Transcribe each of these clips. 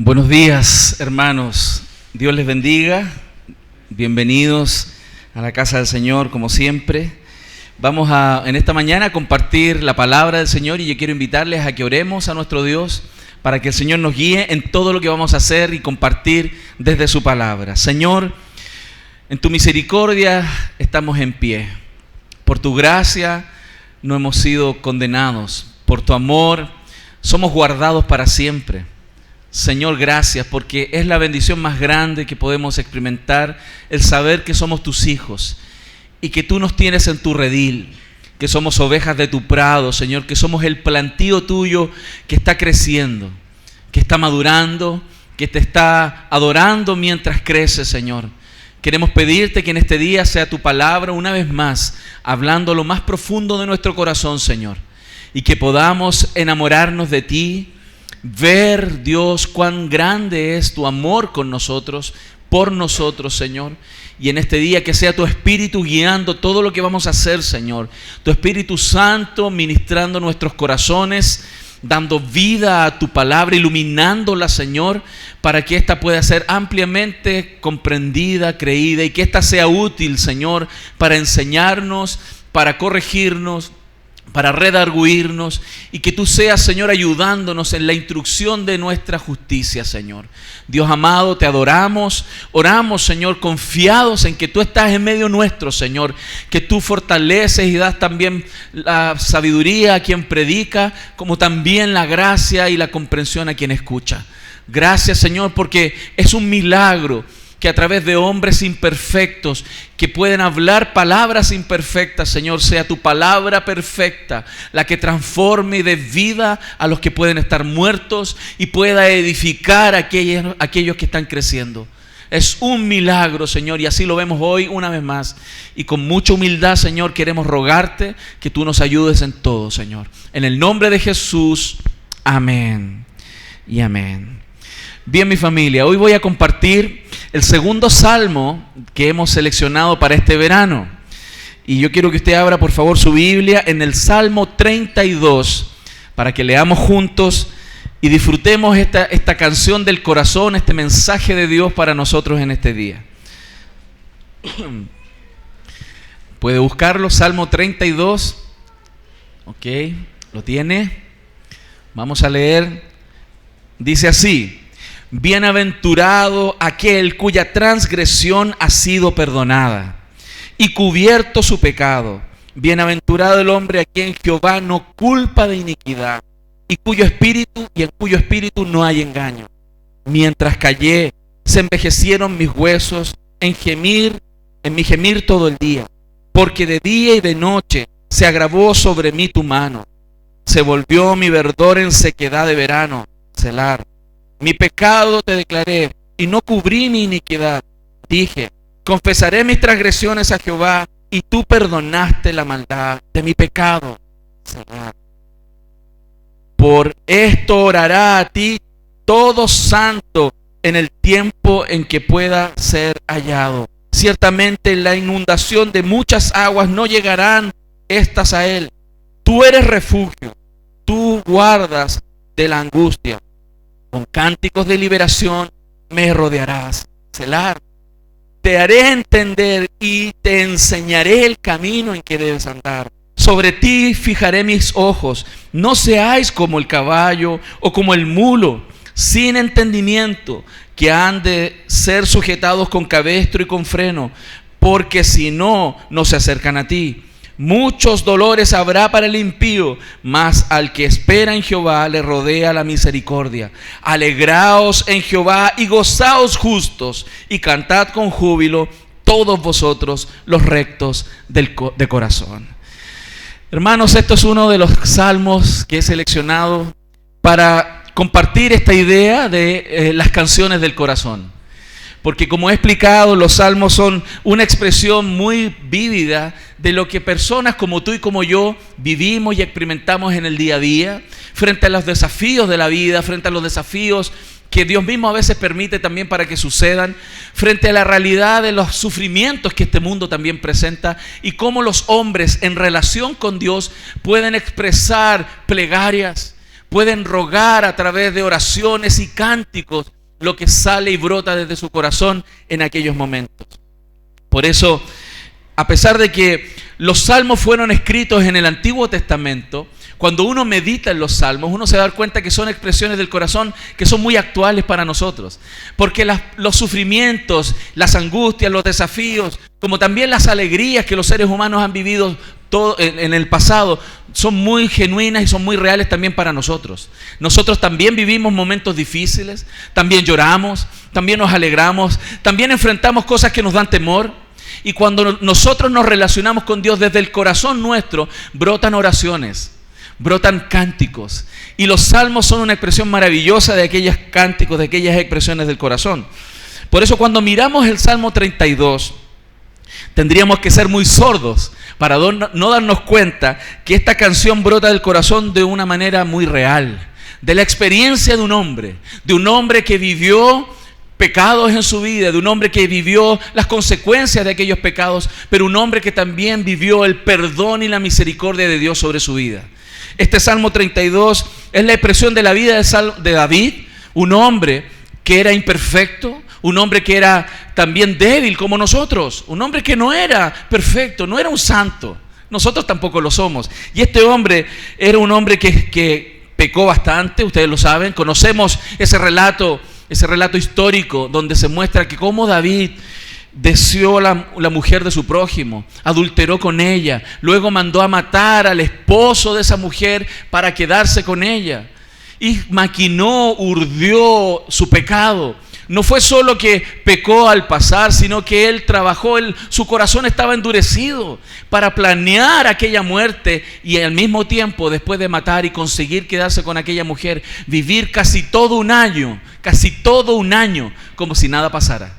Buenos días, hermanos. Dios les bendiga. Bienvenidos a la casa del Señor, como siempre. Vamos en esta mañana a compartir la palabra del Señor y yo quiero invitarles a que oremos a nuestro Dios para que el Señor nos guíe en todo lo que vamos a hacer y compartir desde su palabra. Señor, en tu misericordia estamos en pie. Por tu gracia no hemos sido condenados. Por tu amor somos guardados para siempre. Señor, gracias, porque es la bendición más grande que podemos experimentar, el saber que somos tus hijos y que tú nos tienes en tu redil, que somos ovejas de tu prado, Señor, que somos el plantío tuyo que está creciendo, que está madurando, que te está adorando mientras crece, Señor. Queremos pedirte que en este día sea tu palabra una vez más, hablando lo más profundo de nuestro corazón, Señor, y que podamos enamorarnos de ti, ver, Dios, cuán grande es tu amor con nosotros, por nosotros, Señor. Y en este día que sea tu Espíritu guiando todo lo que vamos a hacer, Señor. Tu Espíritu Santo ministrando nuestros corazones, dando vida a tu palabra, iluminándola, Señor, para que ésta pueda ser ampliamente comprendida, creída, y que ésta sea útil, Señor, para enseñarnos, para corregirnos, para redarguirnos, y que tú seas, Señor, ayudándonos en la instrucción de nuestra justicia, Señor. Dios amado, te adoramos, oramos, Señor, confiados en que tú estás en medio nuestro, Señor, que tú fortaleces y das también la sabiduría a quien predica, como también la gracia y la comprensión a quien escucha. Gracias, Señor, porque es un milagro que a través de hombres imperfectos que pueden hablar palabras imperfectas, Señor, sea tu palabra perfecta la que transforme y dé vida a los que pueden estar muertos y pueda edificar a aquellos que están creciendo. Es un milagro, Señor, y así lo vemos hoy una vez más. Y con mucha humildad, Señor, queremos rogarte que tú nos ayudes en todo, Señor. En el nombre de Jesús, amén y amén. Bien, mi familia, hoy voy a compartir el segundo salmo que hemos seleccionado para este verano. Y yo quiero que usted abra, por favor, su Biblia en el Salmo 32 para que leamos juntos y disfrutemos esta canción del corazón, este mensaje de Dios para nosotros en este día. ¿Puede buscarlo? Salmo 32. Ok, ¿lo tiene? Vamos a leer. Dice así: bienaventurado aquel cuya transgresión ha sido perdonada y cubierto su pecado. Bienaventurado el hombre a quien Jehová no culpa de iniquidad y en cuyo espíritu no hay engaño. Mientras callé, se envejecieron mis huesos en mi gemir todo el día, porque de día y de noche se agravó sobre mí tu mano. Se volvió mi verdor en sequedad de verano. Selah. Mi pecado te declaré y no cubrí mi iniquidad. Dije, confesaré mis transgresiones a Jehová y tú perdonaste la maldad de mi pecado. Selah. Por esto orará a ti todo santo en el tiempo en que pueda ser hallado. Ciertamente la inundación de muchas aguas no llegarán estas a él. Tú eres refugio, tú guardas de la angustia. Con cánticos de liberación me rodearás. Selah. Te haré entender y te enseñaré el camino en que debes andar. Sobre ti fijaré mis ojos. No seáis como el caballo o como el mulo, sin entendimiento, que han de ser sujetados con cabestro y con freno, porque si no, no se acercan a ti. Muchos dolores habrá para el impío, mas al que espera en Jehová le rodea la misericordia. Alegraos en Jehová y gozaos justos, y cantad con júbilo todos vosotros los rectos de corazón. Hermanos, esto es uno de los salmos que he seleccionado para compartir esta idea de las canciones del corazón. Porque como he explicado, los salmos son una expresión muy vívida de lo que personas como tú y como yo vivimos y experimentamos en el día a día, frente a los desafíos de la vida, frente a los desafíos que Dios mismo a veces permite también para que sucedan, frente a la realidad de los sufrimientos que este mundo también presenta y cómo los hombres en relación con Dios pueden expresar plegarias, pueden rogar a través de oraciones y cánticos lo que sale y brota desde su corazón en aquellos momentos. Por eso, a pesar de que los salmos fueron escritos en el Antiguo Testamento, cuando uno medita en los salmos, uno se da cuenta que son expresiones del corazón que son muy actuales para nosotros. Porque los sufrimientos, las angustias, los desafíos, como también las alegrías que los seres humanos han vivido en el pasado, son muy genuinas y son muy reales también para nosotros. Nosotros también vivimos momentos difíciles, también lloramos, también nos alegramos, también enfrentamos cosas que nos dan temor. Y cuando nosotros nos relacionamos con Dios desde el corazón nuestro, brotan oraciones, brotan cánticos. Y los salmos son una expresión maravillosa de aquellos cánticos, de aquellas expresiones del corazón. Por eso cuando miramos el Salmo 32, tendríamos que ser muy sordos para no darnos cuenta que esta canción brota del corazón de una manera muy real, de la experiencia de un hombre que vivió pecados en su vida, de un hombre que vivió las consecuencias de aquellos pecados, pero un hombre que también vivió el perdón y la misericordia de Dios sobre su vida. Este Salmo 32 es la expresión de la vida de David, un hombre que era imperfecto, un hombre que era también débil como nosotros, un hombre que no era perfecto, no era un santo. Nosotros tampoco lo somos. Y este hombre era un hombre que pecó bastante, ustedes lo saben. Conocemos ese relato histórico donde se muestra que cómo David deseó la mujer de su prójimo, adulteró con ella, luego mandó a matar al esposo de esa mujer para quedarse con ella. Y maquinó, urdió su pecado. No fue solo que pecó al pasar, sino que él trabajó, su corazón estaba endurecido para planear aquella muerte y al mismo tiempo, después de matar y conseguir quedarse con aquella mujer, vivir casi todo un año, como si nada pasara.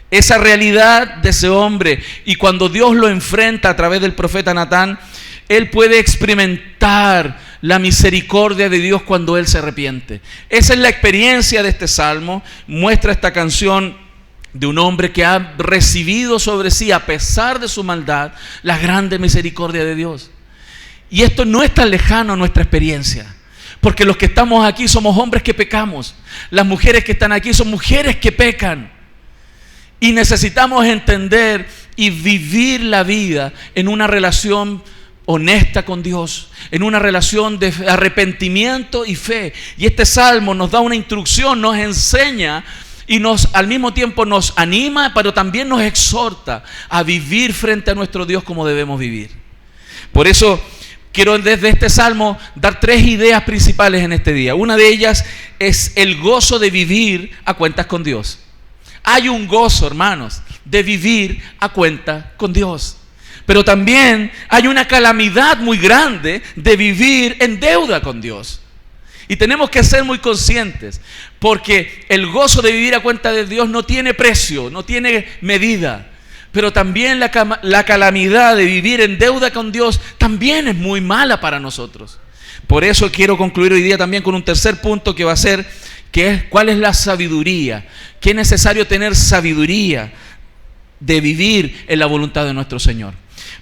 Esa realidad de ese hombre, y cuando Dios lo enfrenta a través del profeta Natán, él puede experimentar la misericordia de Dios cuando él se arrepiente. Esa es la experiencia de este salmo. Muestra esta canción de un hombre que ha recibido sobre sí, a pesar de su maldad, la grande misericordia de Dios. Y esto no es tan lejano a nuestra experiencia, porque los que estamos aquí somos hombres que pecamos. Las mujeres que están aquí son mujeres que pecan. Y necesitamos entender y vivir la vida en una relación honesta con Dios, en una relación de arrepentimiento y fe. Y este salmo nos da una instrucción, nos enseña y al mismo tiempo nos anima, pero también nos exhorta a vivir frente a nuestro Dios como debemos vivir. Por eso quiero desde este salmo dar 3 ideas principales en este día. Una de ellas es el gozo de vivir a cuentas con Dios. Hay un gozo, hermanos, de vivir a cuentas con Dios. Pero también hay una calamidad muy grande de vivir en deuda con Dios. Y tenemos que ser muy conscientes, porque el gozo de vivir a cuenta de Dios no tiene precio, no tiene medida. Pero también la calamidad de vivir en deuda con Dios también es muy mala para nosotros. Por eso quiero concluir hoy día también con un tercer punto que va a ser, que es cuál es la sabiduría. Que es necesario tener sabiduría de vivir en la voluntad de nuestro Señor.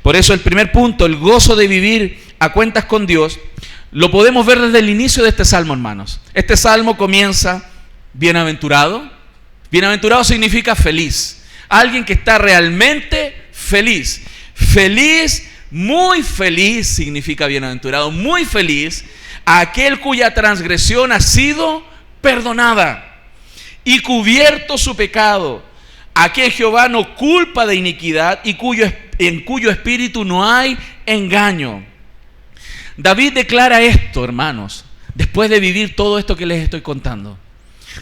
Por eso el primer punto, el gozo de vivir a cuentas con Dios, lo podemos ver desde el inicio de este salmo, hermanos. Este salmo comienza bienaventurado. Bienaventurado significa feliz. Alguien que está realmente feliz. Feliz, muy feliz significa bienaventurado. Muy feliz aquel cuya transgresión ha sido perdonada y cubierto su pecado. Aquel Jehová no culpa de iniquidad y en cuyo espíritu no hay engaño. David declara esto, hermanos, después de vivir todo esto que les estoy contando.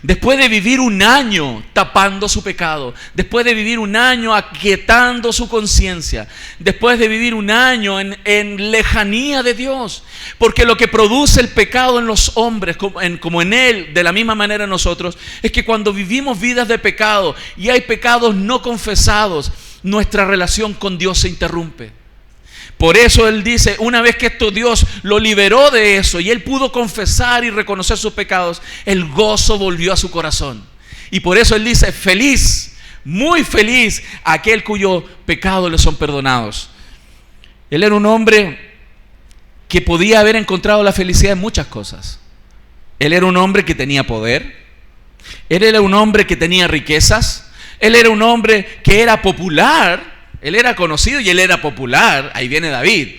Después de vivir un año tapando su pecado, después de vivir un año aquietando su conciencia, después de vivir un año en lejanía de Dios, porque lo que produce el pecado en los hombres, como en él, de la misma manera en nosotros, es que cuando vivimos vidas de pecado y hay pecados no confesados, nuestra relación con Dios se interrumpe. Por eso él dice, una vez que esto Dios lo liberó de eso y él pudo confesar y reconocer sus pecados, el gozo volvió a su corazón. Y por eso él dice, feliz, muy feliz, aquel cuyo pecados le son perdonados. Él era un hombre que podía haber encontrado la felicidad en muchas cosas. Él era un hombre que tenía poder, él era un hombre que tenía riquezas, él era un hombre que era popular, él era conocido y él era popular. Ahí viene David.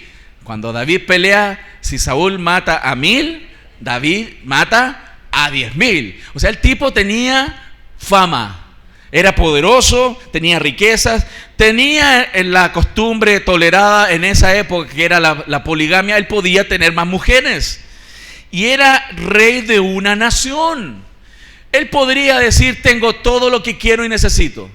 Cuando David pelea, si Saúl mata a 1000, David mata a 10.000. O sea, el tipo tenía fama, era poderoso, tenía riquezas, tenía la costumbre tolerada en esa época, que era la poligamia. Él podía tener más mujeres y era rey de una nación. Él podría decir: tengo todo lo que quiero y necesito.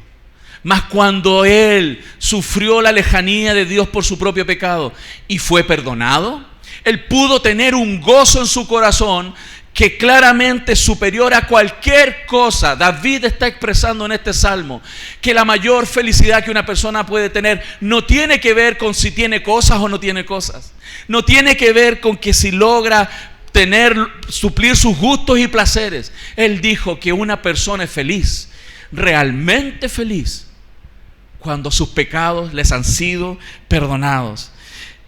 Mas cuando él sufrió la lejanía de Dios por su propio pecado y fue perdonado, él pudo tener un gozo en su corazón que claramente es superior a cualquier cosa. David está expresando en este salmo que la mayor felicidad que una persona puede tener no tiene que ver con si tiene cosas o no tiene cosas. No tiene que ver con que si logra suplir sus gustos y placeres. Él dijo que una persona es feliz, realmente feliz, cuando sus pecados les han sido perdonados.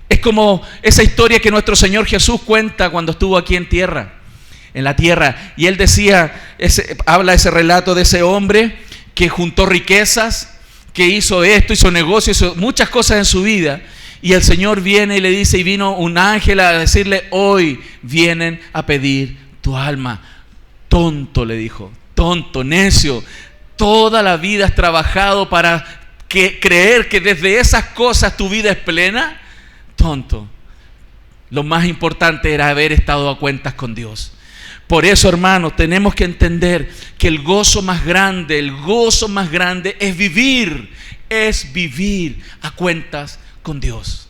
Es como esa historia que nuestro Señor Jesús cuenta cuando estuvo aquí en la tierra. Y él decía, habla ese relato de ese hombre que juntó riquezas, que hizo esto, hizo negocio, hizo muchas cosas en su vida. Y el Señor viene y le dice, y vino un ángel a decirle: hoy vienen a pedir tu alma. Tonto, le dijo, tonto, necio, toda la vida has trabajado para creer que desde esas cosas tu vida es plena. Tonto. Lo más importante era haber estado a cuentas con Dios. Por eso, hermanos, tenemos que entender que el gozo más grande es vivir a cuentas con Dios.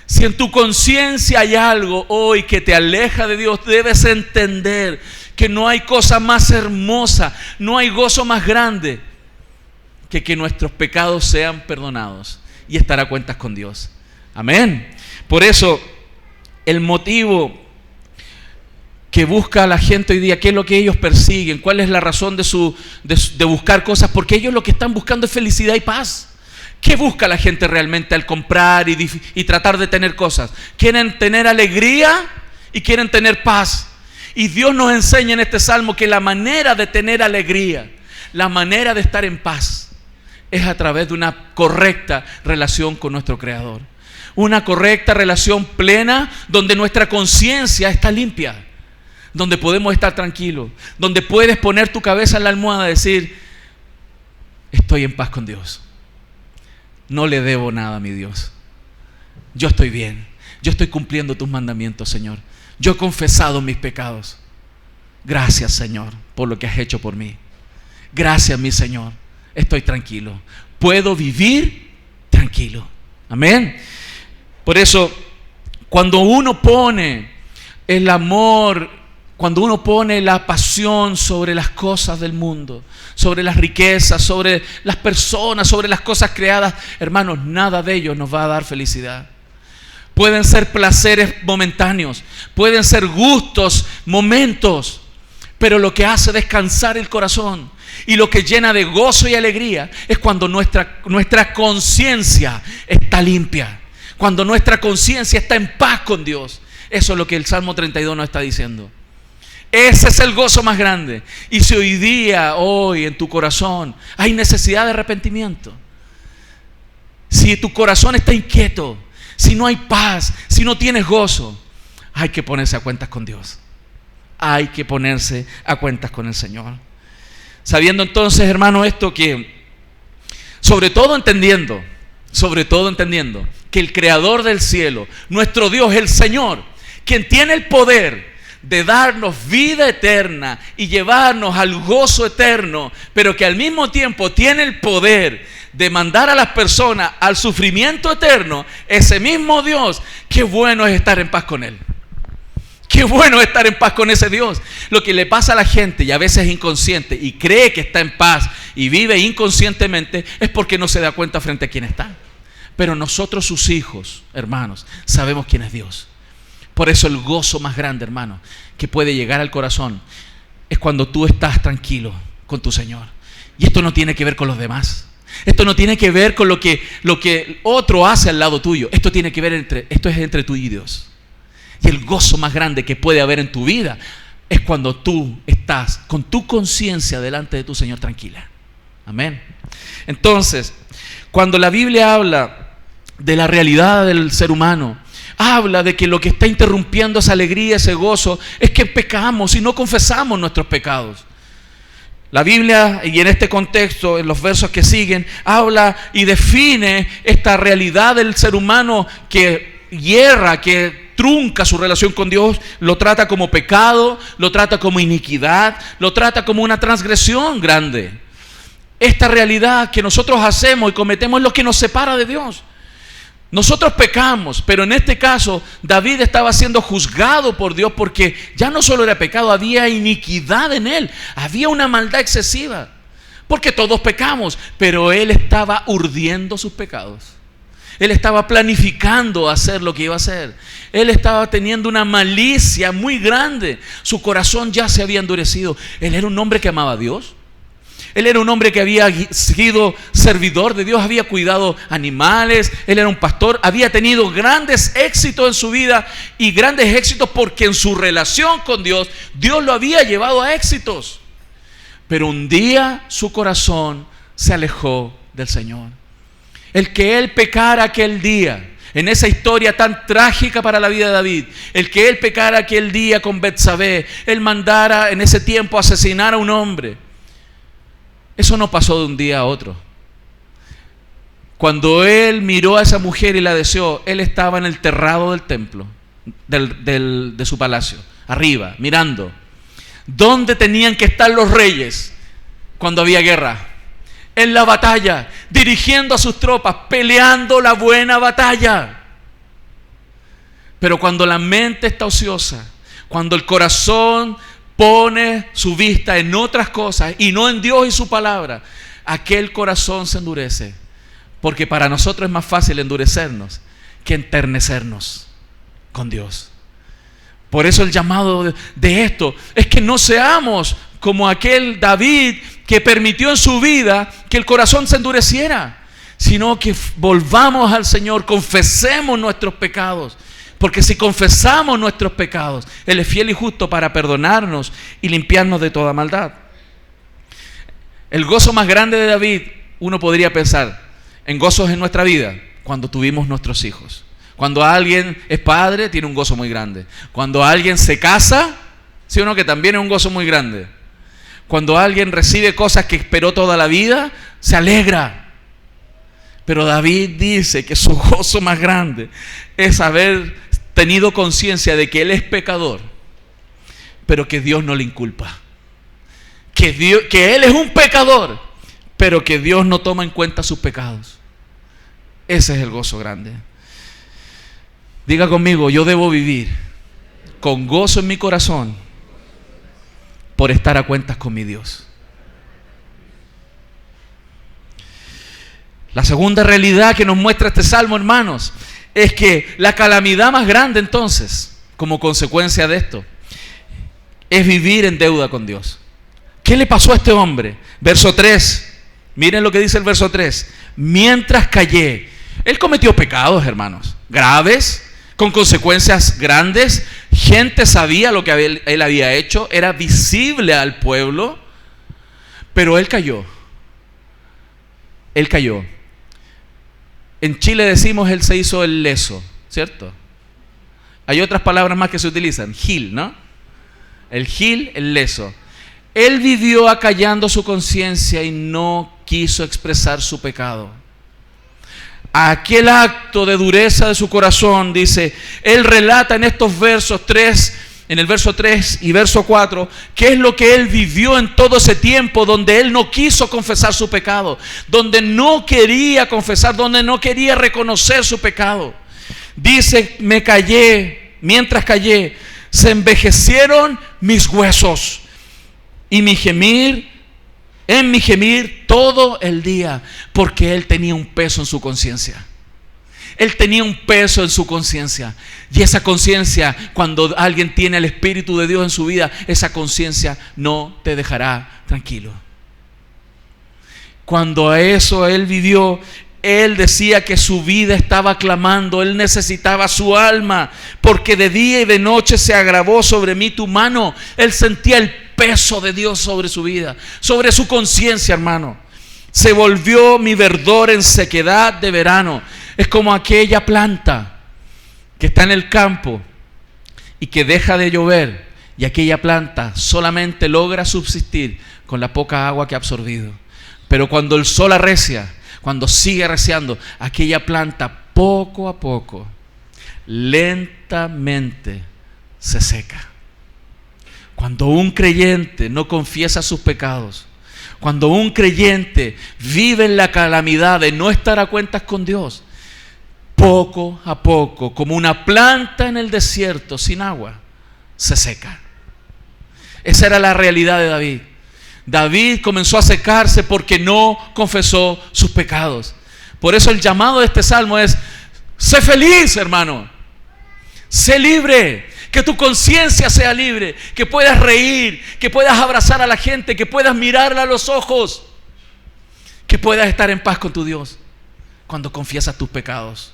Si en tu conciencia hay algo hoy que te aleja de Dios, debes entender que no hay cosa más hermosa, no hay gozo más grande que nuestros pecados sean perdonados y estar a cuentas con Dios. Amén. Por eso, el motivo que busca la gente hoy día, ¿qué es lo que ellos persiguen? ¿Cuál es la razón de buscar cosas? Porque ellos lo que están buscando es felicidad y paz. ¿Qué busca la gente realmente al comprar y tratar de tener cosas? Quieren tener alegría y quieren tener paz. Y Dios nos enseña en este salmo que la manera de tener alegría, la manera de estar en paz, es a través de una correcta relación con nuestro Creador. Una correcta relación plena donde nuestra conciencia está limpia, donde podemos estar tranquilos, donde puedes poner tu cabeza en la almohada y decir: estoy en paz con Dios. No le debo nada a mi Dios. Yo estoy bien. Yo estoy cumpliendo tus mandamientos, Señor. Yo he confesado mis pecados. Gracias, Señor, por lo que has hecho por mí. Gracias, mi Señor. Estoy tranquilo. Puedo vivir tranquilo. Amén. Por eso, cuando uno pone el amor, cuando uno pone la pasión sobre las cosas del mundo, sobre las riquezas, sobre las personas, sobre las cosas creadas, hermanos, nada de ello nos va a dar felicidad. Pueden ser placeres momentáneos, pueden ser gustos, momentos, pero lo que hace descansar el corazón y lo que llena de gozo y alegría es cuando nuestra conciencia está limpia, cuando nuestra conciencia está en paz con Dios. Eso es lo que el Salmo 32 nos está diciendo. Ese es el gozo más grande. Y si hoy en tu corazón hay necesidad de arrepentimiento, si tu corazón está inquieto, si no hay paz, si no tienes gozo, hay que ponerse a cuentas con Dios. Hay que ponerse a cuentas con el Señor. Sabiendo entonces, hermano, esto que, sobre todo entendiendo que el Creador del cielo, nuestro Dios, el Señor, quien tiene el poder de darnos vida eterna y llevarnos al gozo eterno, pero que al mismo tiempo tiene el poder de mandar a las personas al sufrimiento eterno, ese mismo Dios, qué bueno es estar en paz con Él. Qué bueno es estar en paz con ese Dios. Lo que le pasa a la gente, y a veces es inconsciente, y cree que está en paz y vive inconscientemente, es porque no se da cuenta frente a quién está. Pero nosotros, sus hijos, hermanos, sabemos quién es Dios. Por eso el gozo más grande, hermano, que puede llegar al corazón es cuando tú estás tranquilo con tu Señor. Y esto no tiene que ver con los demás. Esto no tiene que ver con lo que otro hace al lado tuyo. Esto es entre tú y Dios. Y el gozo más grande que puede haber en tu vida es cuando tú estás con tu conciencia delante de tu Señor tranquila. Amén. Entonces, cuando la Biblia habla de la realidad del ser humano, habla de que lo que está interrumpiendo esa alegría, ese gozo, es que pecamos y no confesamos nuestros pecados. La Biblia, y en este contexto, en los versos que siguen, habla y define esta realidad del ser humano que hierra, que trunca su relación con Dios, lo trata como pecado, lo trata como iniquidad, lo trata como una transgresión grande. Esta realidad que nosotros hacemos y cometemos es lo que nos separa de Dios. Nosotros pecamos, pero en este caso David estaba siendo juzgado por Dios porque ya no solo era pecado, había iniquidad en él, había una maldad excesiva, porque todos pecamos, pero él estaba urdiendo sus pecados. Él estaba planificando hacer lo que iba a hacer. Él estaba teniendo una malicia muy grande. Su corazón ya se había endurecido. Él era un hombre que amaba a Dios. Él era un hombre que había sido servidor de Dios, había cuidado animales, él era un pastor, había tenido grandes éxitos en su vida y grandes éxitos porque en su relación con Dios, Dios lo había llevado a éxitos. Pero un día su corazón se alejó del Señor. El que él pecara aquel día, en esa historia tan trágica para la vida de David, el que él pecara aquel día con Betsabé, él mandara en ese tiempo asesinar a un hombre. Eso no pasó de un día a otro. Cuando él miró a esa mujer y la deseó, él estaba en el terrado del templo, de su palacio, arriba, mirando. ¿Dónde tenían que estar los reyes cuando había guerra? En la batalla, dirigiendo a sus tropas, peleando la buena batalla. Pero cuando la mente está ociosa, cuando el corazón pone su vista en otras cosas y no en Dios y su palabra, aquel corazón se endurece. Porque para nosotros es más fácil endurecernos que enternecernos con Dios. Por eso el llamado de esto es que no seamos como aquel David que permitió en su vida que el corazón se endureciera, sino que volvamos al Señor, confesemos nuestros pecados. Porque si confesamos nuestros pecados, Él es fiel y justo para perdonarnos y limpiarnos de toda maldad. El gozo más grande de David, uno podría pensar en gozos en nuestra vida, cuando tuvimos nuestros hijos. Cuando alguien es padre, tiene un gozo muy grande. Cuando alguien se casa, ¿sí o no? Que también es un gozo muy grande. Cuando alguien recibe cosas que esperó toda la vida, se alegra. Pero David dice que su gozo más grande es haber tenido conciencia de que él es pecador, pero que Dios no le inculpa. Que él es un pecador, pero que Dios no toma en cuenta sus pecados. Ese es el gozo grande. Diga conmigo, yo debo vivir con gozo en mi corazón por estar a cuentas con mi Dios. La segunda realidad que nos muestra este salmo, hermanos, es que la calamidad más grande entonces, como consecuencia de esto, es vivir en deuda con Dios. ¿Qué le pasó a este hombre? Verso 3, miren lo que dice el verso 3. Mientras callé, él cometió pecados, hermanos, graves, con consecuencias grandes. Gente sabía lo que él había hecho, era visible al pueblo, pero él cayó. Él cayó. En Chile decimos él se hizo el leso, ¿cierto? Hay otras palabras más que se utilizan, gil, ¿no? El gil, el leso. Él vivió acallando su conciencia y no quiso expresar su pecado. Aquel acto de dureza de su corazón, dice, él relata en estos versos 3, en el verso 3 y verso 4, qué es lo que él vivió en todo ese tiempo donde él no quiso confesar su pecado, donde no quería confesar, donde no quería reconocer su pecado. Dice, me callé, mientras callé, se envejecieron mis huesos y en mi gemir todo el día, porque él tenía un peso en su conciencia. Él tenía un peso en su conciencia. Y esa conciencia, cuando alguien tiene el Espíritu de Dios en su vida, esa conciencia no te dejará tranquilo. Cuando a eso él vivió, él decía que su vida estaba clamando, él necesitaba su alma, porque de día y de noche se agravó sobre mí tu mano. Él sentía el peso de Dios sobre su vida, sobre su conciencia, hermano. Se volvió mi verdor en sequedad de verano. Es como aquella planta que está en el campo y que deja de llover, y aquella planta solamente logra subsistir con la poca agua que ha absorbido. Pero cuando el sol arrecia, cuando sigue arreciando, aquella planta poco a poco, lentamente se seca. Cuando un creyente no confiesa sus pecados, cuando un creyente vive en la calamidad de no estar a cuentas con Dios, poco a poco, como una planta en el desierto sin agua, se seca. Esa era la realidad de David. David comenzó a secarse porque no confesó sus pecados. Por eso el llamado de este salmo es: sé feliz, hermano. Sé libre. Que tu conciencia sea libre. Que puedas reír. Que puedas abrazar a la gente. Que puedas mirarla a los ojos. Que puedas estar en paz con tu Dios cuando confiesas tus pecados.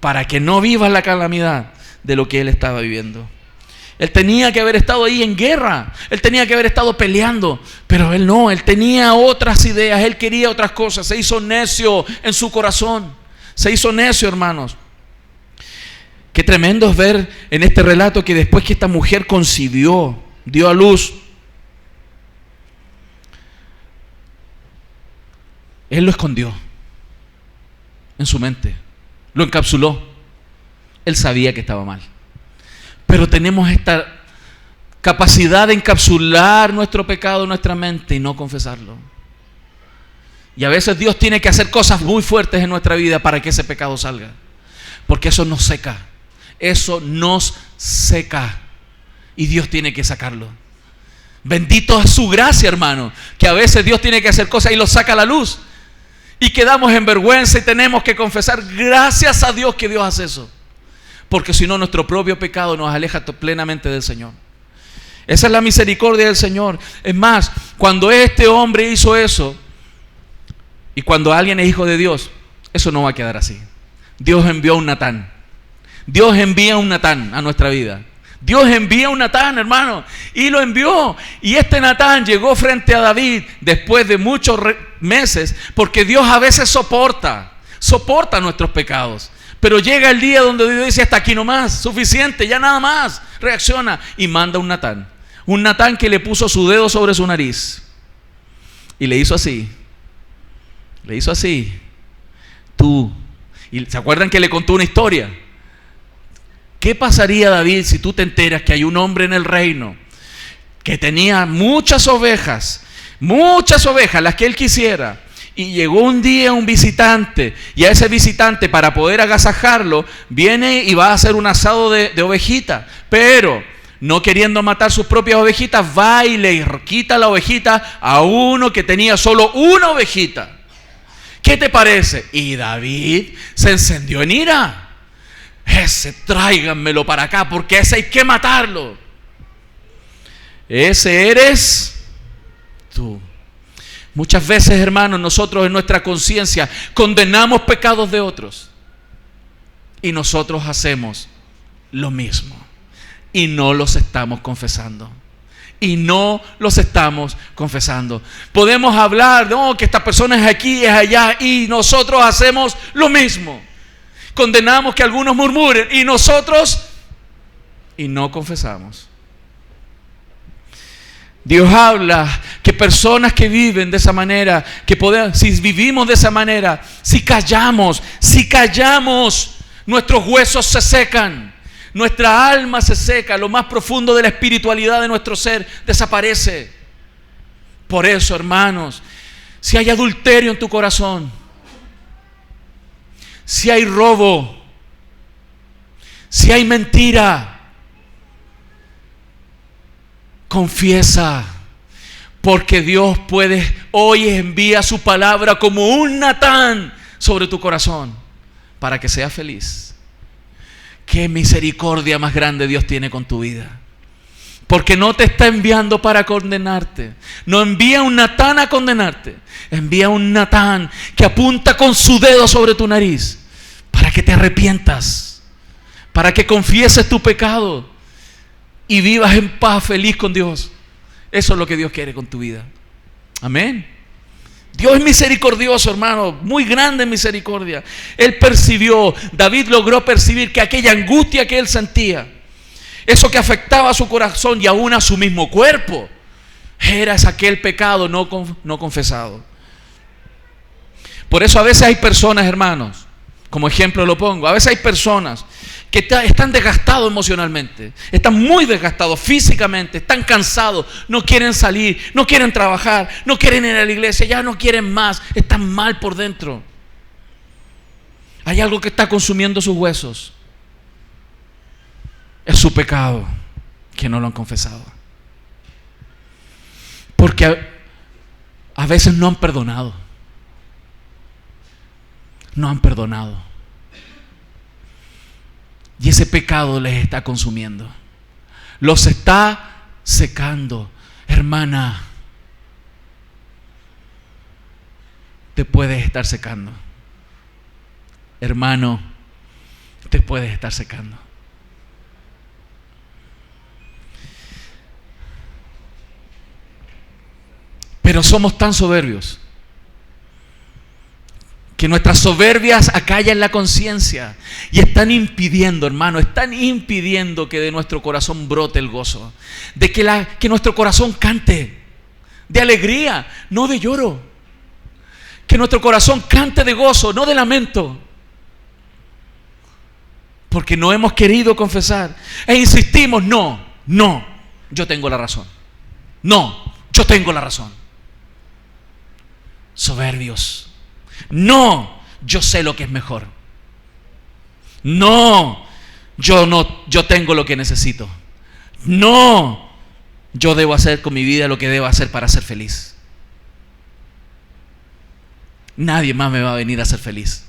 Para que no vivas la calamidad de lo que él estaba viviendo. Él tenía que haber estado ahí en guerra. Él tenía que haber estado peleando. Pero él no, él tenía otras ideas. Él quería otras cosas. Se hizo necio en su corazón. Se hizo necio, hermanos. Qué tremendo es ver en este relato que después que esta mujer concibió, dio a luz, él lo escondió en su mente. Lo encapsuló. Él sabía que estaba mal. Pero tenemos esta capacidad de encapsular nuestro pecado en nuestra mente y no confesarlo. Y a veces Dios tiene que hacer cosas muy fuertes en nuestra vida para que ese pecado salga. Porque eso nos seca. Eso nos seca. Y Dios tiene que sacarlo. Bendito es su gracia, hermano. Que a veces Dios tiene que hacer cosas y lo saca a la luz. Y quedamos en vergüenza y tenemos que confesar. Gracias a Dios que Dios hace eso. Porque si no, nuestro propio pecado nos aleja plenamente del Señor. Esa es la misericordia del Señor. Es más, cuando este hombre hizo eso, y cuando alguien es hijo de Dios, eso no va a quedar así. Dios envió a un Natán. Dios envía un Natán a nuestra vida. Dios envía un Natán, hermano, y lo envió. Y este Natán llegó frente a David después de muchos meses, porque Dios a veces soporta nuestros pecados. Pero llega el día donde Dios dice: hasta aquí nomás, suficiente, ya nada más. Reacciona y manda un Natán. Un Natán que le puso su dedo sobre su nariz y le hizo así. Le hizo así. Tú. Y ¿se acuerdan que le contó una historia? ¿Qué pasaría, David, si tú te enteras que hay un hombre en el reino que tenía muchas ovejas, las que él quisiera? Y llegó un día un visitante, y a ese visitante, para poder agasajarlo, viene y va a hacer un asado de ovejita, pero no queriendo matar sus propias ovejitas, va y le quita la ovejita a uno que tenía solo una ovejita. ¿Qué te parece? Y David se encendió en ira. Ese, tráiganmelo para acá, porque ese hay que matarlo. Ese eres tú. Muchas veces, hermanos, nosotros en nuestra conciencia condenamos pecados de otros y nosotros hacemos lo mismo y no los estamos confesando. Podemos hablar, no, que esta persona es aquí, es allá, y nosotros hacemos lo mismo. Condenamos que algunos murmuren y nosotros no confesamos. Dios habla que personas que viven de esa manera, si vivimos de esa manera, si callamos, nuestros huesos se secan, nuestra alma se seca, lo más profundo de la espiritualidad de nuestro ser desaparece. Por eso, hermanos, si hay adulterio en tu corazón, si hay robo, si hay mentira, confiesa, porque Dios hoy envía su palabra como un Natán sobre tu corazón para que seas feliz. Qué misericordia más grande Dios tiene con tu vida. Porque no te está enviando para condenarte. No envía un Natán a condenarte. Envía un Natán que apunta con su dedo sobre tu nariz para que te arrepientas, para que confieses tu pecado y vivas en paz, feliz con Dios. Eso es lo que Dios quiere con tu vida. Amén. Dios es misericordioso, hermano, muy grande en misericordia. Él percibió, David logró percibir que aquella angustia que él sentía, eso que afectaba a su corazón y aún a su mismo cuerpo, era aquel pecado no confesado. Por eso a veces hay personas, hermanos, como ejemplo lo pongo, a veces hay personas que están desgastados emocionalmente, están muy desgastados físicamente, están cansados, no quieren salir, no quieren trabajar, no quieren ir a la iglesia, ya no quieren más, están mal por dentro. Hay algo que está consumiendo sus huesos. Es su pecado que no lo han confesado. Porque a veces no han perdonado. No han perdonado. Y ese pecado les está consumiendo. Los está secando. Hermana, te puedes estar secando. Hermano, te puedes estar secando. Pero somos tan soberbios que nuestras soberbias acallan la conciencia y están impidiendo, hermano, están impidiendo que de nuestro corazón brote el gozo, de que nuestro corazón cante de alegría, no de lloro, que nuestro corazón cante de gozo, no de lamento, porque no hemos querido confesar e insistimos, no, yo tengo la razón, no, yo tengo la razón. Soberbios. No, yo sé lo que es mejor. No, yo tengo lo que necesito. No, yo debo hacer con mi vida lo que debo hacer para ser feliz. Nadie más me va a venir a ser feliz.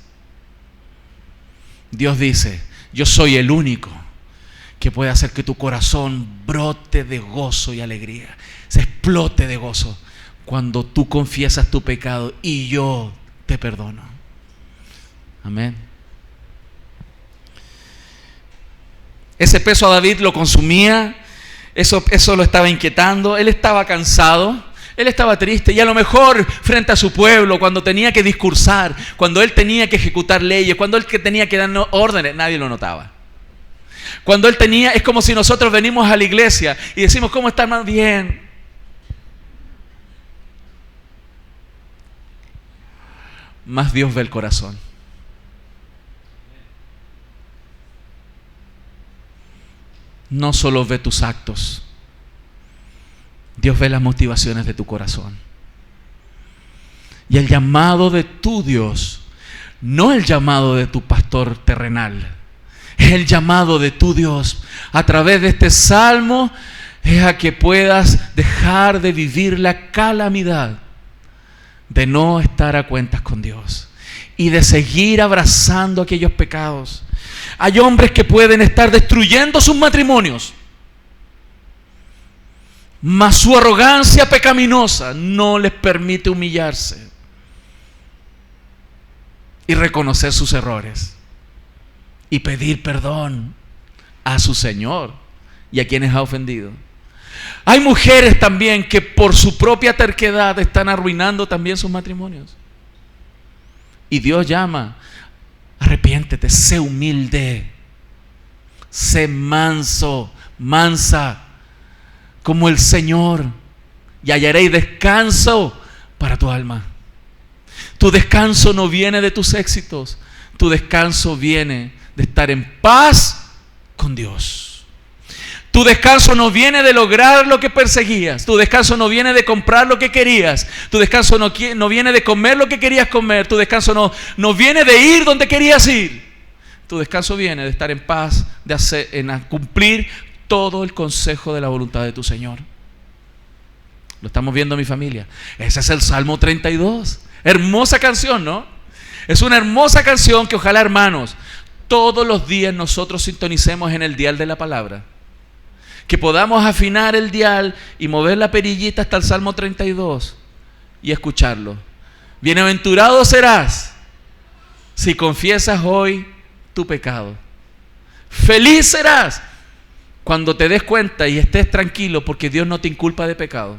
Dios dice, yo soy el único que puede hacer que tu corazón brote de gozo y alegría, se explote de gozo cuando tú confiesas tu pecado y yo te perdono. Amén. Ese peso a David lo consumía, eso lo estaba inquietando, él estaba cansado, él estaba triste y a lo mejor frente a su pueblo, cuando tenía que discursar, cuando él tenía que ejecutar leyes, cuando él tenía que dar órdenes, nadie lo notaba. Cuando él tenía, es como si nosotros venimos a la iglesia y decimos, ¿cómo está, hermano? Bien. Más Dios ve el corazón. No solo ve tus actos, Dios ve las motivaciones de tu corazón. Y el llamado de tu Dios, no el llamado de tu pastor terrenal, es el llamado de tu Dios. A través de este salmo es a que puedas dejar de vivir la calamidad de no estar a cuentas con Dios y de seguir abrazando aquellos pecados. Hay hombres que pueden estar destruyendo sus matrimonios, mas su arrogancia pecaminosa no les permite humillarse y reconocer sus errores y pedir perdón a su Señor y a quienes ha ofendido. Hay mujeres también que por su propia terquedad están arruinando también sus matrimonios. Y Dios llama, arrepiéntete, sé humilde, sé manso, mansa, como el Señor, y hallaréis descanso para tu alma. Tu descanso no viene de tus éxitos, tu descanso viene de estar en paz con Dios. Tu descanso no viene de lograr lo que perseguías. Tu descanso no viene de comprar lo que querías. Tu descanso no viene de comer lo que querías comer. Tu descanso no viene de ir donde querías ir. Tu descanso viene de estar en paz, en cumplir todo el consejo de la voluntad de tu Señor. Lo estamos viendo, mi familia. Ese es el Salmo 32. Hermosa canción, ¿no? Es una hermosa canción que ojalá, hermanos, todos los días nosotros sintonicemos en el dial de la palabra. que podamos afinar el dial y mover la perillita hasta el Salmo 32 y escucharlo. Bienaventurado serás si confiesas hoy tu pecado. Feliz serás cuando te des cuenta y estés tranquilo porque Dios no te inculpa de pecado.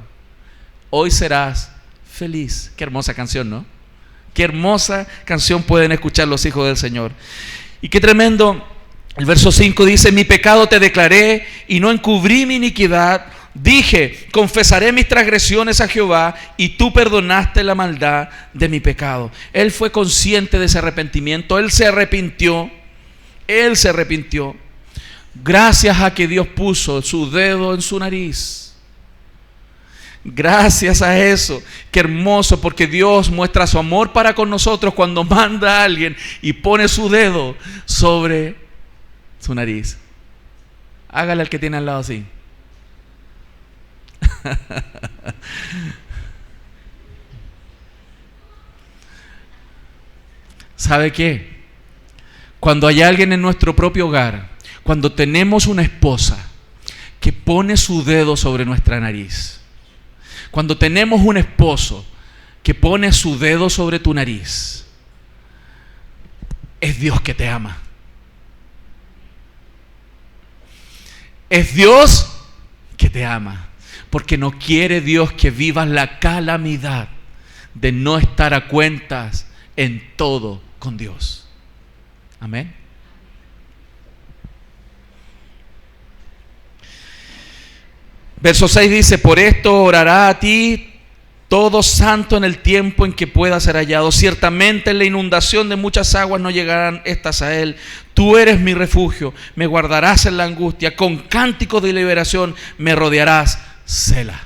Hoy serás feliz. Qué hermosa canción, ¿no? Qué hermosa canción pueden escuchar los hijos del Señor. Y qué tremendo. El verso 5 dice: mi pecado te declaré y no encubrí mi iniquidad. Dije, confesaré mis transgresiones a Jehová, y tú perdonaste la maldad de mi pecado. Él fue consciente de ese arrepentimiento. Él se arrepintió. Gracias a que Dios puso su dedo en su nariz. Gracias a eso. Qué hermoso, porque Dios muestra su amor para con nosotros cuando manda a alguien y pone su dedo sobre su nariz. Hágale al que tiene al lado así. ¿Sabe qué? Cuando hay alguien en nuestro propio hogar, cuando tenemos una esposa que pone su dedo sobre nuestra nariz, cuando tenemos un esposo que pone su dedo sobre tu nariz, es Dios que te ama. Es Dios que te ama, porque no quiere Dios que vivas la calamidad de no estar a cuentas en todo con Dios. Amén. Verso 6 dice: por esto orará a ti todo santo en el tiempo en que pueda ser hallado. Ciertamente en la inundación de muchas aguas no llegarán estas a él. Tú eres mi refugio, me guardarás en la angustia, con cánticos de liberación me rodearás. Selah.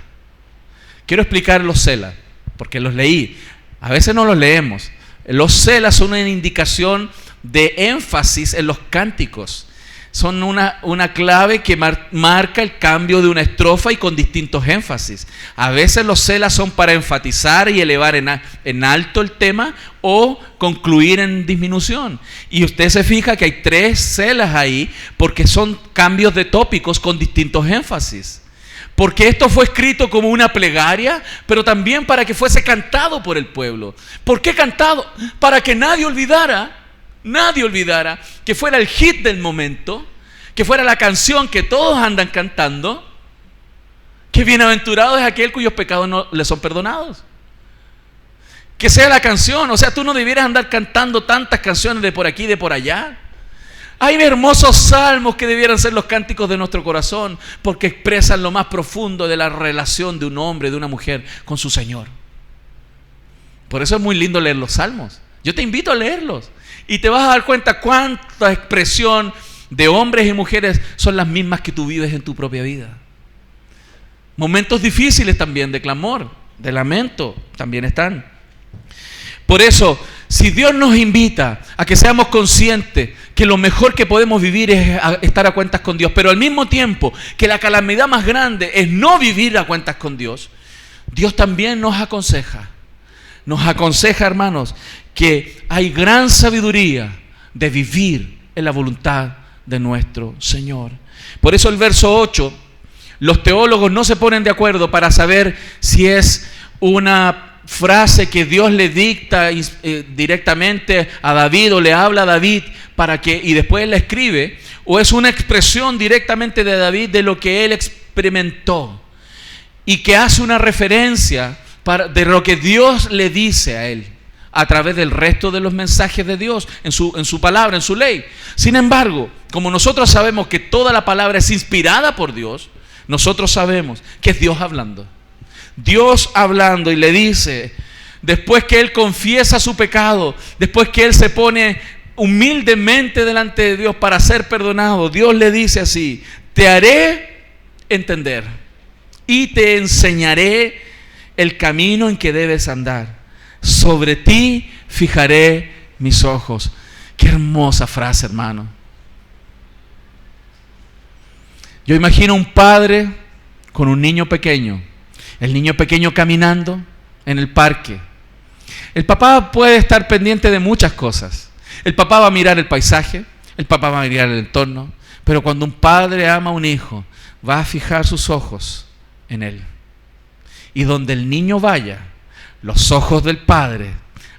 Quiero explicar los Selah, porque los leí. A veces no los leemos. Los Selah son una indicación de énfasis en los cánticos. Son una clave que marca el cambio de una estrofa y con distintos énfasis. A veces los Selah son para enfatizar y elevar en alto el tema o concluir en disminución. Y usted se fija que hay 3 Selah ahí porque son cambios de tópicos con distintos énfasis. Porque esto fue escrito como una plegaria, pero también para que fuese cantado por el pueblo. ¿Por qué cantado? Para que nadie olvidara que fuera el hit del momento, que fuera la canción que todos andan cantando, que bienaventurado es aquel cuyos pecados no le son perdonados. Que sea la canción. O sea, tú no debieras andar cantando tantas canciones de por aquí y de por allá. Hay hermosos salmos que debieran ser los cánticos de nuestro corazón, porque expresan lo más profundo de la relación de un hombre, de una mujer con su Señor. Por eso es muy lindo leer los salmos. Yo te invito a leerlos y te vas a dar cuenta cuánta expresión de hombres y mujeres son las mismas que tú vives en tu propia vida. Momentos difíciles también de clamor, de lamento, también están. Por eso, si Dios nos invita a que seamos conscientes que lo mejor que podemos vivir es estar a cuentas con Dios, pero al mismo tiempo que la calamidad más grande es no vivir a cuentas con Dios, Dios también nos aconseja, hermanos, que hay gran sabiduría de vivir en la voluntad de nuestro Señor. Por eso el verso 8, los teólogos no se ponen de acuerdo para saber si es una frase que Dios le dicta directamente a David o le habla a David y después la escribe, o es una expresión directamente de David de lo que él experimentó y que hace una referencia de lo que Dios le dice a él a través del resto de los mensajes de Dios en su palabra, en su ley. Sin embargo, como nosotros sabemos que toda la palabra es inspirada por Dios, nosotros sabemos que es Dios hablando. Dios hablando, y le dice, después que él confiesa su pecado, después que él se pone humildemente delante de Dios para ser perdonado, Dios le dice así: te haré entender y te enseñaré el camino en que debes andar. Sobre ti fijaré mis ojos. Qué hermosa frase, hermano. Yo imagino un padre con un niño pequeño. El niño pequeño caminando en el parque. El papá puede estar pendiente de muchas cosas. El papá va a mirar el paisaje, El papá va a mirar el entorno. Pero cuando un padre ama a un hijo, va a fijar sus ojos en él. Y donde el niño vaya, los ojos del padre,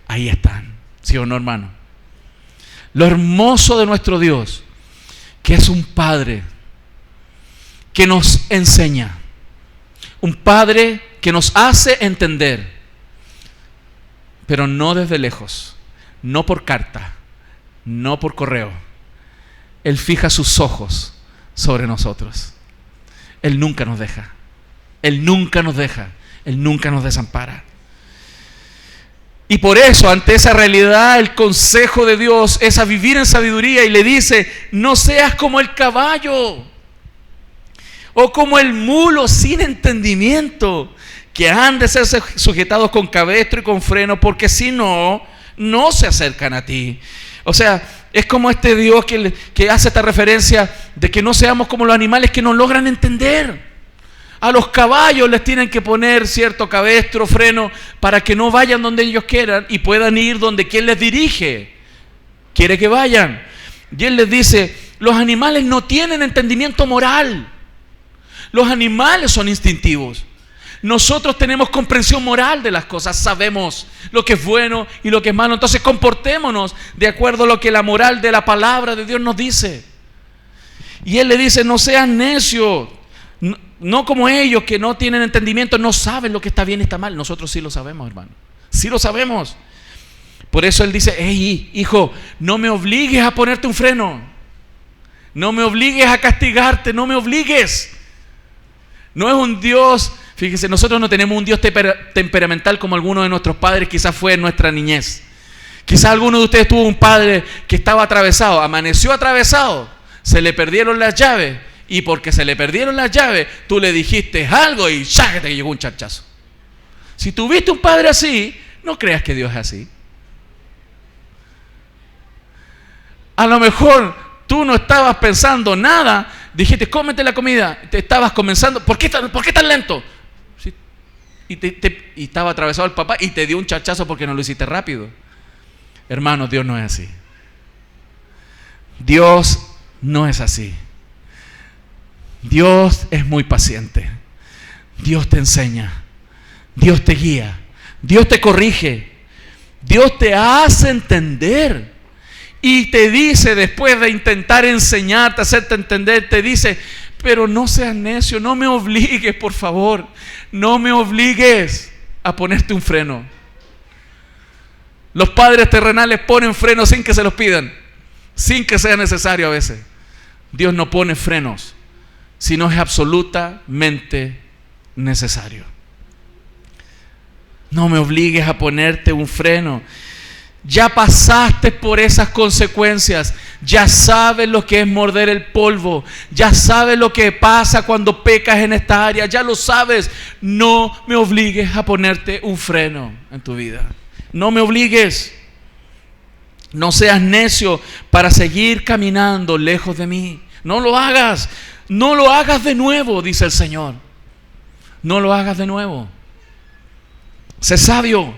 ahí están. ¿Sí o no, hermano? Lo hermoso de nuestro Dios, que es un padre que nos enseña. Un padre que nos hace entender, pero no desde lejos, no por carta, no por correo. Él fija sus ojos sobre nosotros. Él nunca nos deja. Él nunca nos deja. Él nunca nos desampara. Y por eso, ante esa realidad, el consejo de Dios es a vivir en sabiduría, y le dice: no seas como el caballo o como el mulo sin entendimiento, que han de ser sujetados con cabestro y con freno, porque si no, no se acercan a ti. O sea, es como este Dios que hace esta referencia de que no seamos como los animales que no logran entender. A los caballos les tienen que poner cierto cabestro, freno, para que no vayan donde ellos quieran y puedan ir donde quien les dirige quiere que vayan. Y Él les dice: los animales no tienen entendimiento moral. Los animales son instintivos. Nosotros tenemos comprensión moral de las cosas, sabemos lo que es bueno y lo que es malo. Entonces comportémonos de acuerdo a lo que la moral de la palabra de Dios nos dice. Y Él le dice: no seas necio, no como ellos que no tienen entendimiento, no saben lo que está bien y está mal. Nosotros sí lo sabemos, hermano, sí lo sabemos. Por eso Él dice: hey, hijo, no me obligues a ponerte un freno, no me obligues a castigarte, no me obligues. No es un Dios, fíjese, nosotros no tenemos un Dios temperamental como algunos de nuestros padres quizás fue en nuestra niñez. Quizás alguno de ustedes tuvo un padre que estaba atravesado, amaneció atravesado, se le perdieron las llaves, y porque se le perdieron las llaves, tú le dijiste algo y ¡ya! Te llegó un charchazo. Si tuviste un padre así, no creas que Dios es así. A lo mejor tú no estabas pensando nada, dijiste: cómete la comida, te estabas comenzando, ¿por qué tan lento? ¿Sí? Y estaba atravesado el papá y te dio un charchazo porque no lo hiciste rápido. Hermanos, Dios no es así. Dios no es así. Dios es muy paciente. Dios te enseña, Dios te guía, Dios te corrige, Dios te hace entender. Y te dice, después de intentar enseñarte, hacerte entender, te dice: pero no seas necio, no me obligues, por favor, no me obligues a ponerte un freno. Los padres terrenales ponen frenos sin que se los pidan, sin que sea necesario a veces. Dios no pone frenos si no es absolutamente necesario. No me obligues a ponerte un freno. Ya pasaste por esas consecuencias, ya sabes lo que es morder el polvo, ya sabes lo que pasa cuando pecas en esta área, ya lo sabes. No me obligues a ponerte un freno en tu vida. No me obligues. No seas necio para seguir caminando lejos de mí. No lo hagas. No lo hagas de nuevo, dice el Señor. No lo hagas de nuevo. Sé sabio.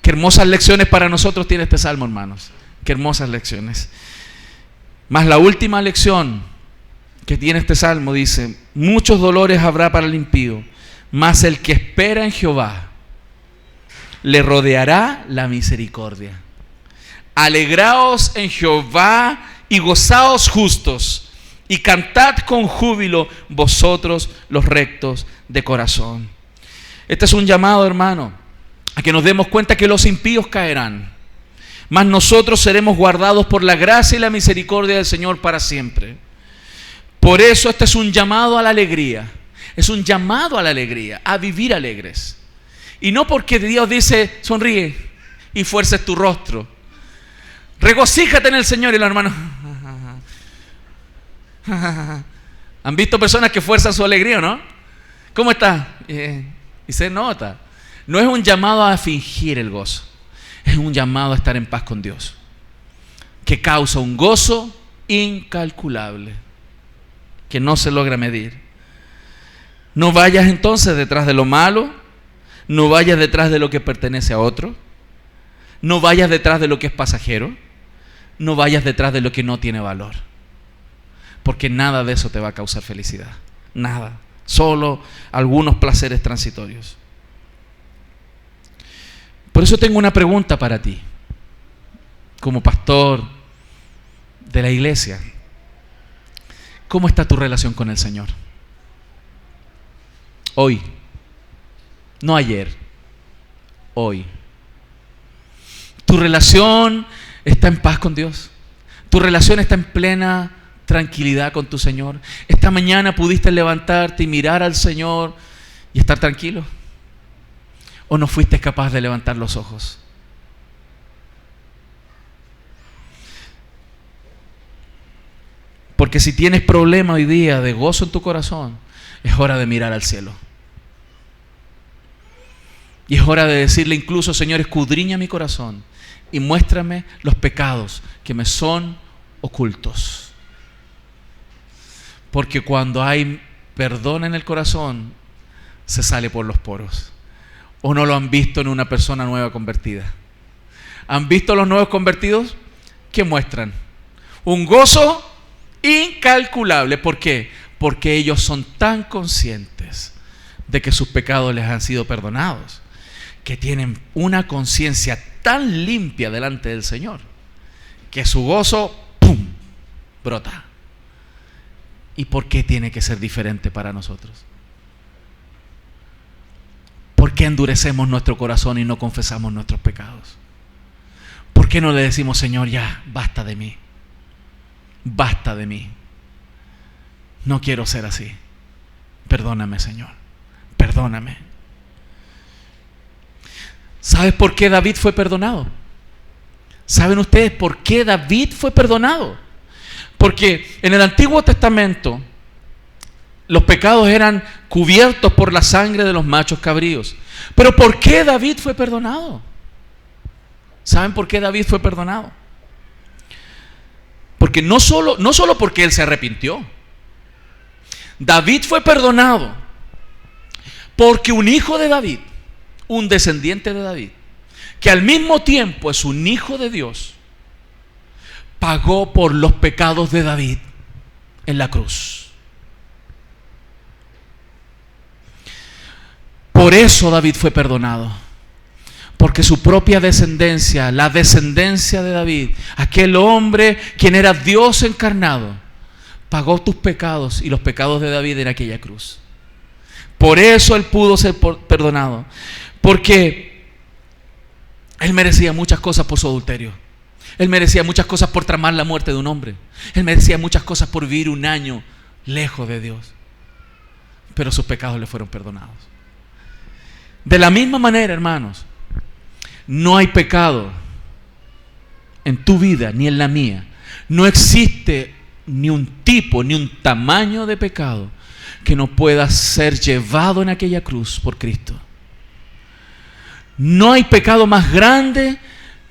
Qué hermosas lecciones para nosotros tiene este salmo, hermanos. Qué hermosas lecciones. Más la última lección que tiene este salmo dice: muchos dolores habrá para el impío, mas el que espera en Jehová le rodeará la misericordia. Alegraos en Jehová y gozaos justos, y cantad con júbilo vosotros los rectos de corazón. Este es un llamado, hermano, a que nos demos cuenta que los impíos caerán, mas nosotros seremos guardados por la gracia y la misericordia del Señor para siempre. Por eso este es un llamado a la alegría. Es un llamado a la alegría, a vivir alegres. Y no porque Dios dice: sonríe y fuerces tu rostro, regocíjate en el Señor. Y los hermanos ¿han visto personas que fuerzan su alegría, no? ¿Cómo está? Y se nota. No es un llamado a fingir el gozo, es un llamado a estar en paz con Dios, que causa un gozo incalculable, que no se logra medir. No vayas entonces detrás de lo malo, no vayas detrás de lo que pertenece a otro, no vayas detrás de lo que es pasajero, no vayas detrás de lo que no tiene valor. Porque nada de eso te va a causar felicidad. Nada. Solo algunos placeres transitorios. Por eso tengo una pregunta para ti, como pastor de la iglesia. ¿Cómo está tu relación con el Señor? Hoy. No ayer. Hoy. ¿Tu relación está en paz con Dios? ¿Tu relación está en plena tranquilidad con tu Señor? ¿Esta mañana pudiste levantarte y mirar al Señor y estar tranquilo? ¿O no fuiste capaz de levantar los ojos? Porque si tienes problema hoy día de gozo en tu corazón, es hora de mirar al cielo. Y es hora de decirle incluso: Señor, escudriña mi corazón y muéstrame los pecados que me son ocultos. Porque cuando hay perdón en el corazón, se sale por los poros. ¿O no lo han visto en una persona nueva convertida? ¿Han visto a los nuevos convertidos? ¿Qué muestran? Un gozo incalculable. ¿Por qué? Porque ellos son tan conscientes de que sus pecados les han sido perdonados, que tienen una conciencia tan limpia delante del Señor, que su gozo, ¡pum!, brota. ¿Y por qué tiene que ser diferente para nosotros? ¿Por qué endurecemos nuestro corazón y no confesamos nuestros pecados? ¿Por qué no le decimos: Señor, ya, basta de mí? Basta de mí. No quiero ser así. Perdóname, Señor. Perdóname. ¿Sabes por qué David fue perdonado? ¿Saben ustedes por qué David fue perdonado? Porque en el Antiguo Testamento los pecados eran cubiertos por la sangre de los machos cabríos. Pero ¿por qué David fue perdonado? ¿Saben por qué David fue perdonado? Porque no solo porque él se arrepintió. David fue perdonado porque un hijo de David, un descendiente de David, que al mismo tiempo es un hijo de Dios, pagó por los pecados de David en la cruz. Por eso David fue perdonado. Porque su propia descendencia, la descendencia de David, aquel hombre quien era Dios encarnado, pagó tus pecados y los pecados de David en aquella cruz. Por eso él pudo ser perdonado. Porque él merecía muchas cosas por su adulterio. Él merecía muchas cosas por tramar la muerte de un hombre. Él merecía muchas cosas por vivir un año lejos de Dios. Pero sus pecados le fueron perdonados. De la misma manera, hermanos, no hay pecado en tu vida ni en la mía. No existe ni un tipo ni un tamaño de pecado que no pueda ser llevado en aquella cruz por Cristo. No hay pecado más grande,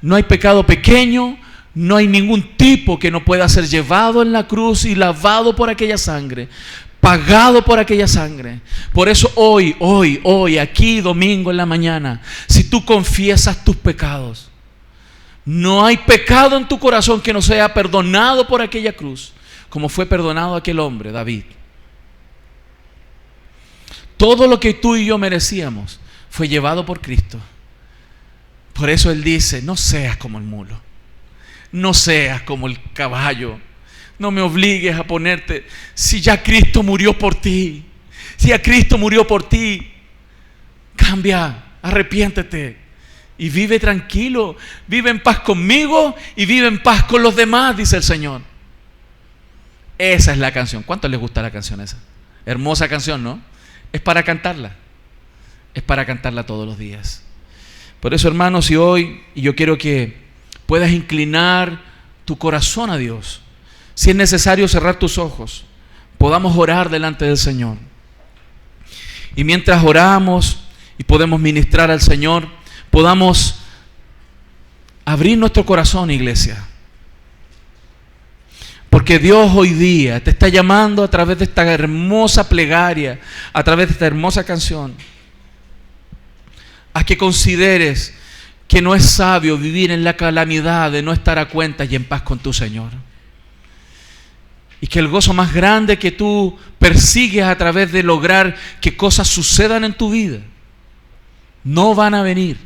no hay pecado pequeño, no hay ningún tipo que no pueda ser llevado en la cruz y lavado por aquella sangre, pagado por aquella sangre. Por eso hoy, aquí domingo en la mañana, si tú confiesas tus pecados, no hay pecado en tu corazón que no sea perdonado por aquella cruz, como fue perdonado aquel hombre, David. Todo lo que tú y yo merecíamos fue llevado por Cristo. Por eso Él dice: no seas como el mulo, no seas como el caballo, no me obligues a ponerte, si ya Cristo murió por ti, si ya Cristo murió por ti, cambia, arrepiéntete y vive tranquilo, vive en paz conmigo y vive en paz con los demás, dice el Señor. Esa es la canción. ¿Cuánto les gusta la canción esa? Hermosa canción, ¿no? Es para cantarla, es para cantarla todos los días. Por eso, hermanos, y hoy yo quiero que puedas inclinar tu corazón a Dios. Si es necesario cerrar tus ojos, podamos orar delante del Señor. Y mientras oramos y podemos ministrar al Señor, podamos abrir nuestro corazón, iglesia. Porque Dios hoy día te está llamando a través de esta hermosa plegaria, a través de esta hermosa canción, a que consideres que no es sabio vivir en la calamidad de no estar a cuentas y en paz con tu Señor. Y que el gozo más grande que tú persigues a través de lograr que cosas sucedan en tu vida, no van a venir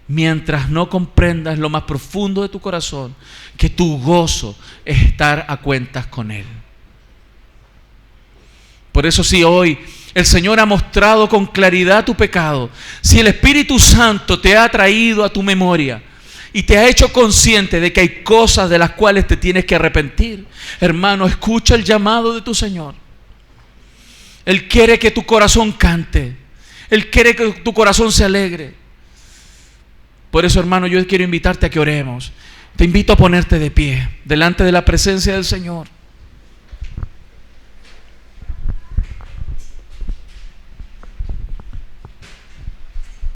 mientras no comprendas lo más profundo de tu corazón, que tu gozo es estar a cuentas con Él. Por eso si hoy el Señor ha mostrado con claridad tu pecado, si el Espíritu Santo te ha traído a tu memoria y te ha hecho consciente de que hay cosas de las cuales te tienes que arrepentir, hermano, escucha el llamado de tu Señor. Él quiere que tu corazón cante. Él quiere que tu corazón se alegre. Por eso, hermano, yo quiero invitarte a que oremos. Te invito a ponerte de pie delante de la presencia del Señor.